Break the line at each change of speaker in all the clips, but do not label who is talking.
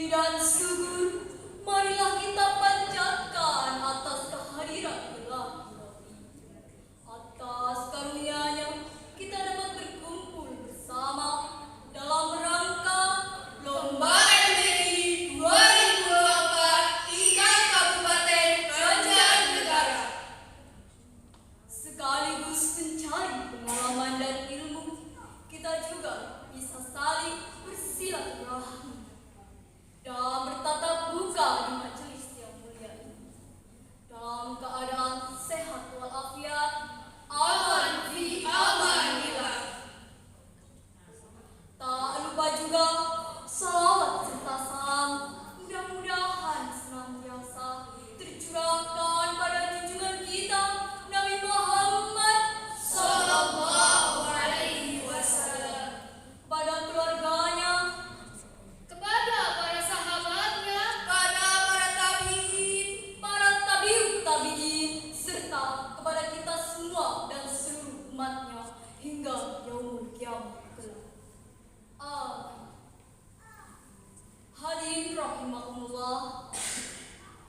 dan subur, marilah kita panjatkan atas kehadiran ilahi. Atas karunia-Nya kita dapat berkumpul bersama dalam rangka Lomba MTQ 2024 tingkat Kabupaten Banjarnegara. Sekaligus mencari pengalaman dan ilmu, kita juga bisa saling bersilaturahmi dan bertatap muka di majelis yang mulia ini dalam keadaan sehat walafiat, aman fi amanillah. Tak lupa juga salawat serta salam mudah-mudahan senantiasa tercurahkan pada junjungan kita Nabi Muhammad Sallallahu Alaihi Wasallam, pada keluarganya, kepada para sahabatnya, pada para tabi'in, para tabi'ut tabi'in, serta kepada kita semua dan seluruh umatnya hingga yaumul qiyamah kelak. Amin. Hadirin rahimakumullah,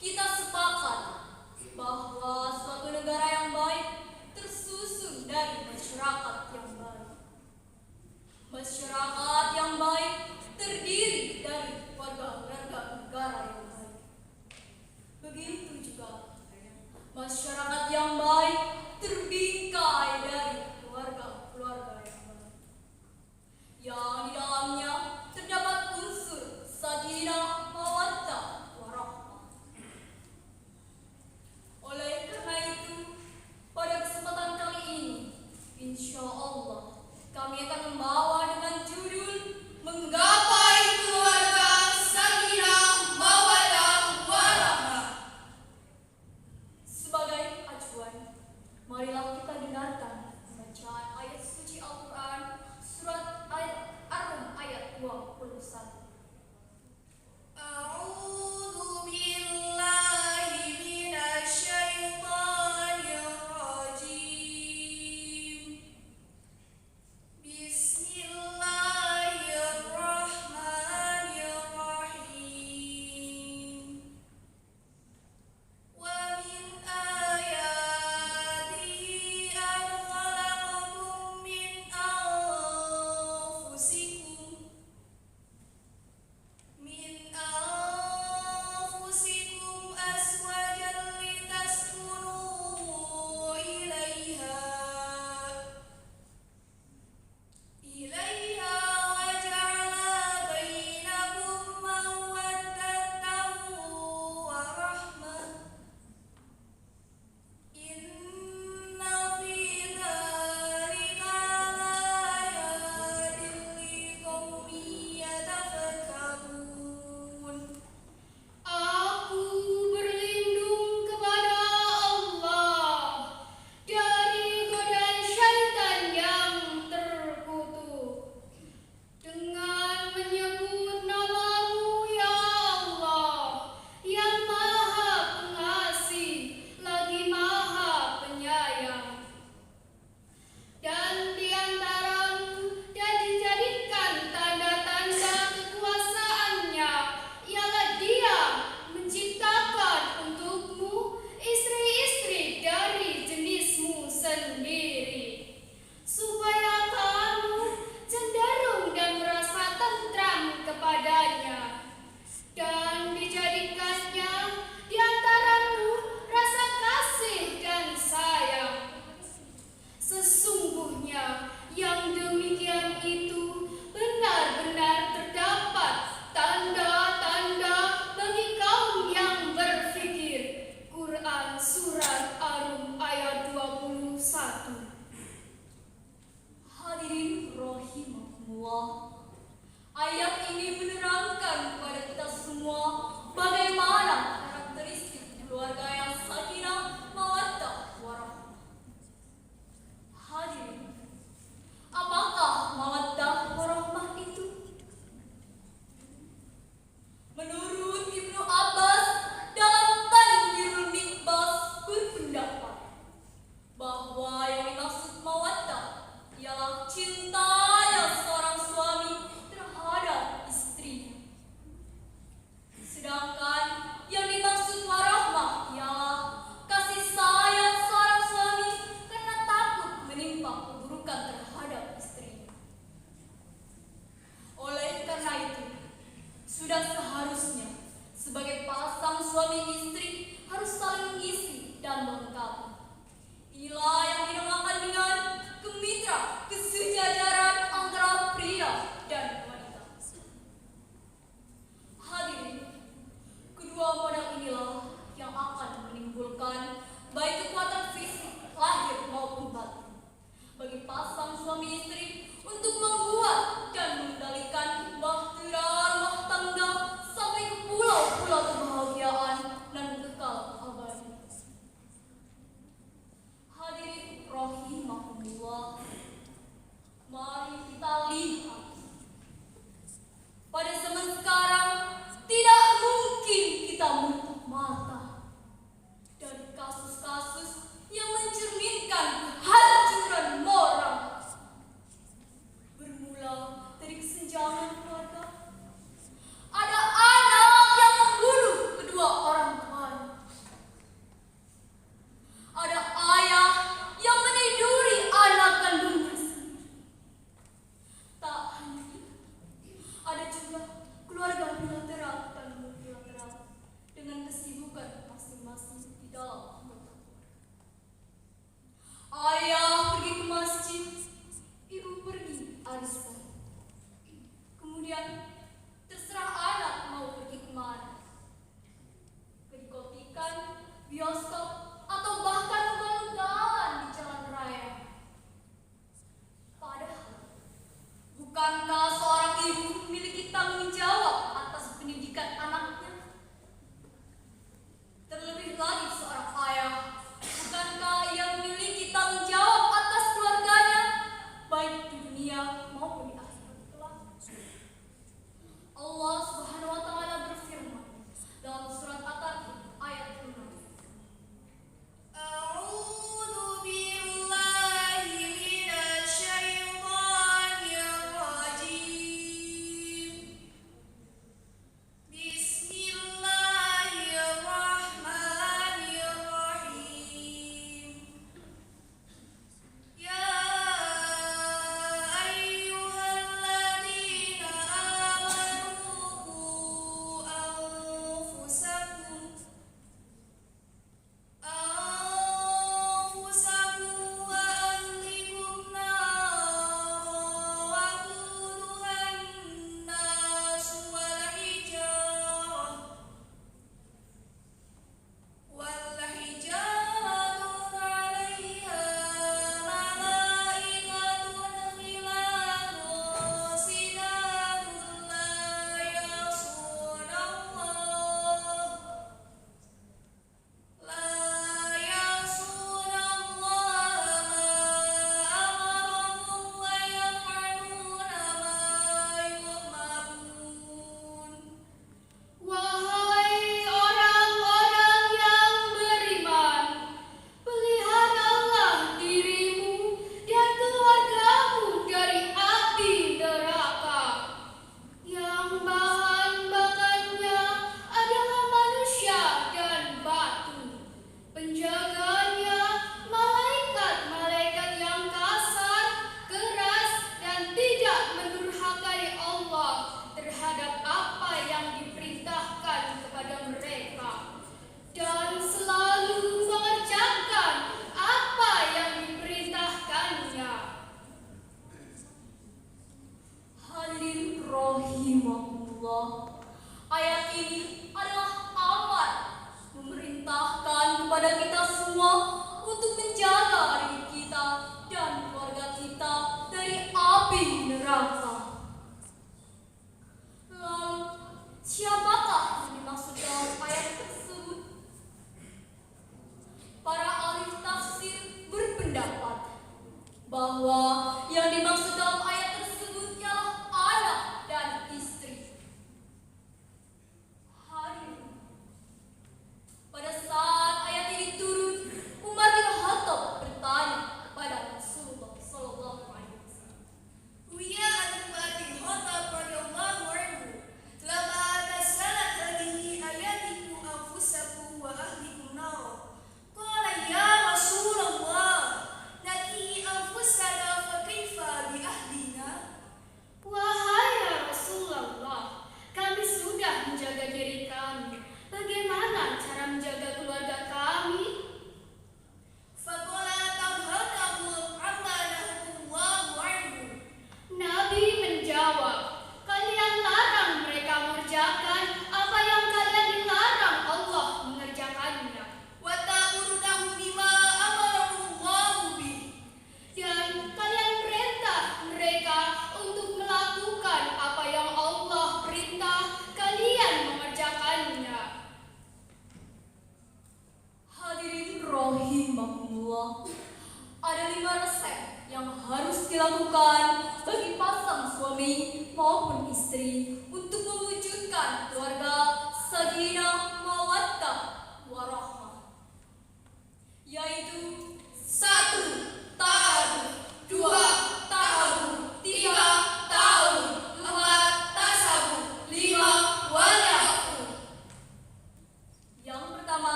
kita sepakat bahwa suatu negara yang baik tersusun dari masyarakat yang baik. Masyarakat yang baik terdiri dari warga-warga negara yang baik. Begitu juga masyarakat yang baik terbingkai dari keluarga-keluarga yang baik, yang di dalamnya terdapat unsur sakinah, mawaddah, warahmah. Oleh karena itu, pada kesempatan kali ini, insya Allah kami akan membawa dengan judul Menggapai Keluarga sudah seharusnya sebagai pasang suami istri harus saling mengisi dan melengkapi. Inilah yang dinamakan dengan kemitra kesejajaran antara pria dan wanita. Hadirin, kedua modal inilah yang akan menimbulkan baik kekuatan fisik lahir maupun batin bagi pasang suami istri untuk membuat dan mengendalikan bahtera rumah tangga sampai ke pulau-pulau kebahagiaan dan kekal abadi. Hadirin rahimahumullah,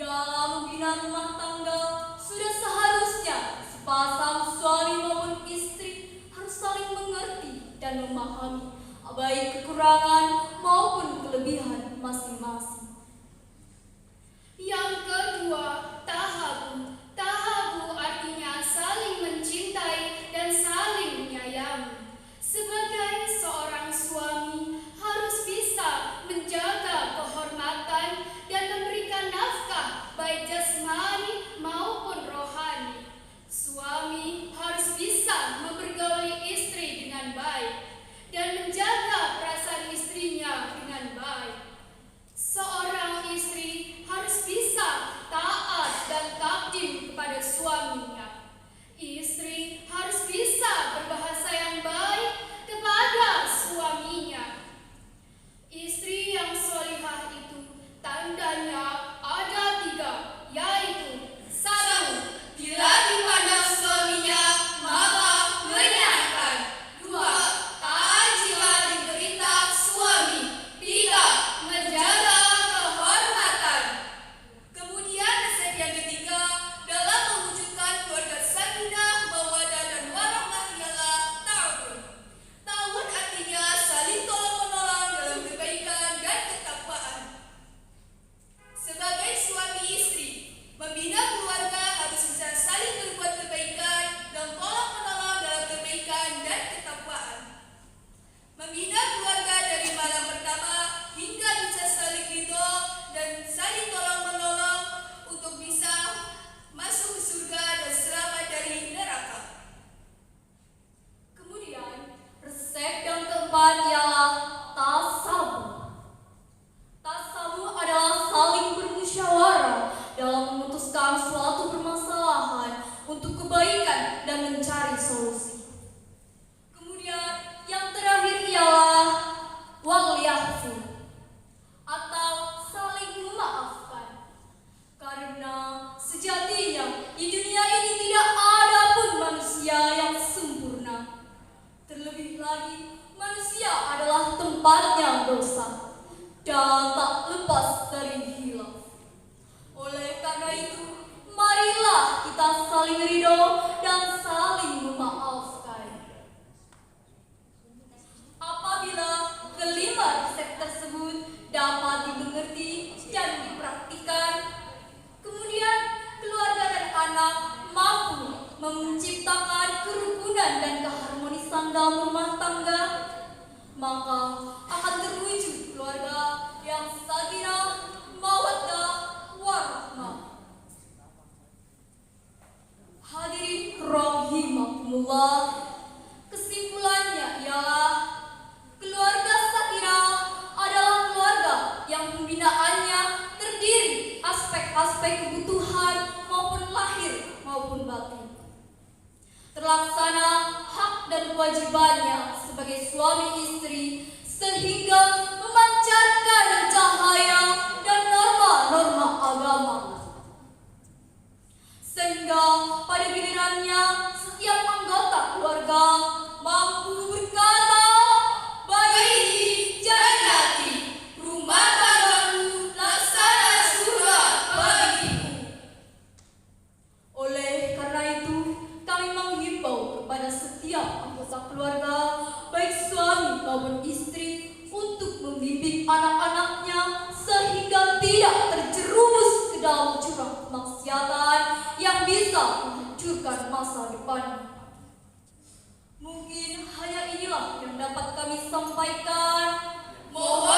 dalam membina rumah tangga sudah seharusnya sepasang suami maupun istri harus saling mengerti dan memahami baik kekurangan maupun kelebihan masing-masing.
Yang kedua, tahabu. Tahabu artinya saling mencintai dan saling menyayangi. Sebagai seorang suami harus bisa menjaga kehormatan dan memberikan nafkah baik jasmani maupun rohani. Suami harus bisa mempergauli istri dengan baik dan menjaga perasaan istrinya dengan baik. Seorang istri harus bisa taat dan takdim kepada suaminya. Istri harus bisa berbahasa yang baik kepada suaminya. Istri yang sholihah itu tandanya ada 3, yaitu 1. Bila dipandang suaminya maka menyenangkan. 2. Taat jika diperintah suami. 3. Menjaga kehormatan. Kemudian resep yang ketiga dalam mewujudkan keluarga sakinah, mawaddah dan warahmah ialah ta'awun. Ta'awun artinya saling tolong-menolong dalam kebaikan dan ketakwaan. Sebagai suami istri, membina keluarga harus bisa saling berbuat kebaikan dan tolong-menolong dalam kebaikan dan ketakwaan. Membina keluarga dari malam pertama hingga bisa saling ridho dan saling tolong-menolong untuk bisa masuk ke surga dan selamat dari neraka.
Kemudian, resep yang keempat ialah tasabuh. Tasabuh adalah saling bermusyawarah dalam memutuskan suatu permasalahan untuk kebaikan dan mencari solusi. Kemudian, yang terakhir ialah wal-yahfu atau saling memaafkan. Karena sejatinya di dunia ini tidak ada pun manusia yang sempurna. Terlebih lagi, manusia adalah tempatnya dosa dan tak lepas dari hilaf. Oleh karena itu, marilah kita saling ridho dan saling memaafkan. Apabila kelima resep tersebut dapat dimengerti dan dipraktikkan, kemudian keluarga dan anak mampu menciptakan kerukunan dan keharmonisan dalam rumah tangga, maka akan terwujud keluarga yang sakinah, mawaddah, warahmah. Hadirin rahimakumullah, kesimpulannya ialah keluarga sakinah adalah keluarga yang pembinaannya terdiri aspek-aspek kebutuhan maupun lahir maupun batin. Terlaksana hak dan kewajibannya sebagai suami istri sehingga memancarkan cahaya dan norma-norma agama. Sehingga pada gilirannya setiap anggota keluarga mampu berkata, "Baiti jannati, rumah tanggamu laksana surga bagiku." Oleh karena itu, kami menghimbau kepada setiap anggota keluarga, baik suami maupun istri, untuk membimbing anak-anaknya sehingga tidak terjerumus ke dalam jurang kemaksiatan yang bisa menghancurkan masa depan. Mungkin hanya inilah yang dapat kami sampaikan. Mohon